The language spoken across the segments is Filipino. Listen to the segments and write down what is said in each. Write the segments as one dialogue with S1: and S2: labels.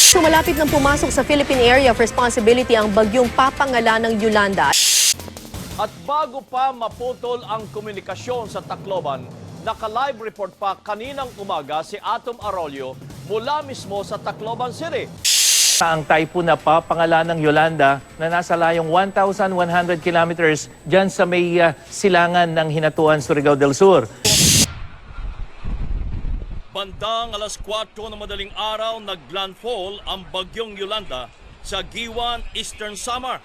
S1: So malapit nang pumasok sa Philippine Area of Responsibility ang bagyong papangalanang Yolanda.
S2: At bago pa maputol ang komunikasyon sa Tacloban, naka-live report pa kaninang umaga si Atom Arroyo mula mismo sa Tacloban City.
S3: Ang typhoon na papangalanang Yolanda na nasa layong 1,100 kilometers dyan sa may silangan ng Hinatuan, Surigao del Sur.
S2: Bandang alas 4 ng madaling araw, naglandfall ang bagyong Yolanda sa Giwan, Eastern Samar.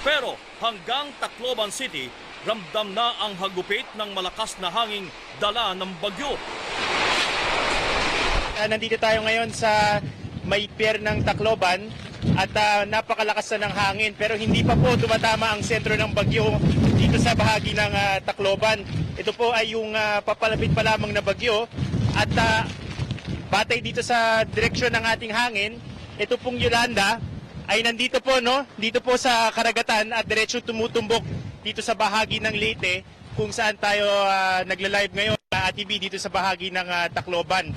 S2: Pero hanggang Tacloban City, ramdam na ang hagupit ng malakas na hanging dala ng bagyo.
S4: Nandito tayo ngayon sa may pier ng Tacloban at napakalakas na ng hangin pero hindi pa po tumatama ang sentro ng bagyo dito sa bahagi ng Tacloban. Ito po ay yung papalapit pa lamang na bagyo at batay dito sa direksyon ng ating hangin, ito pong Yolanda ay nandito po, no? Dito po sa karagatan at diretso tumutumbok dito sa bahagi ng Leyte kung saan tayo nagla-live ngayon sa ATV dito sa bahagi ng Tacloban.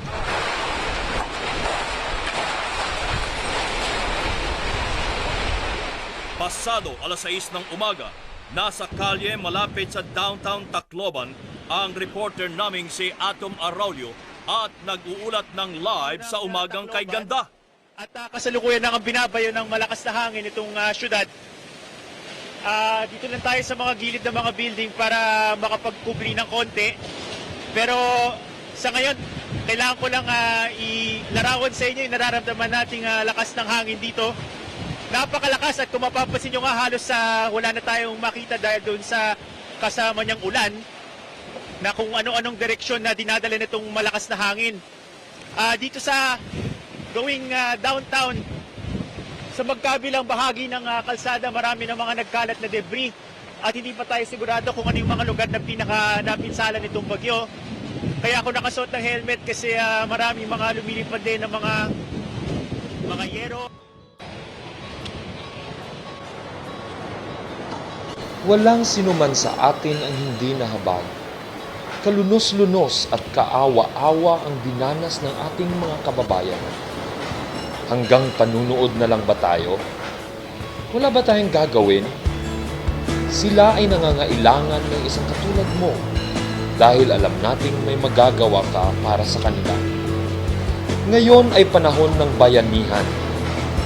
S2: Pasado alas 6 ng umaga, nasa kalye malapit sa downtown Tacloban ang reporter naming si Atom Arroyo at nag-uulat ng live sa umagang kay ganda.
S4: At kasalukuyan na ang binabayo ng malakas na hangin itong syudad. Dito lang tayo sa mga gilid ng mga building para makapagkubli ng konti. Pero sa ngayon, kailangan ko lang ilarawan sa inyo yung nararamdaman nating lakas ng hangin dito. Napakalakas at kung mapapansin nyo nga halos wala na tayong makita dahil doon sa kasama niyang ulan na kung ano-anong direksyon na dinadala nitong malakas na hangin. Dito sa going downtown sa magkabilang bahagi ng kalsada, marami ng mga nagkalat na debris at hindi pa tayo sigurado kung ano yung mga lugar na napinsala nitong bagyo. Kaya ako nakasuot ng helmet kasi marami mga lumilipad din ng mga yero.
S5: Walang sinuman sa atin ang hindi nahabag. Kalunos-lunos at kaawa-awa ang dinanas ng ating mga kababayan. Hanggang panunood na lang ba tayo? Wala ba tayong gagawin? Sila ay nangangailangan ng isang katulad mo dahil alam nating may magagawa ka para sa kanila. Ngayon ay panahon ng bayanihan.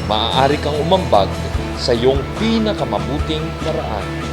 S5: Maaari kang umambag sa iyong pinakamabuting paraan.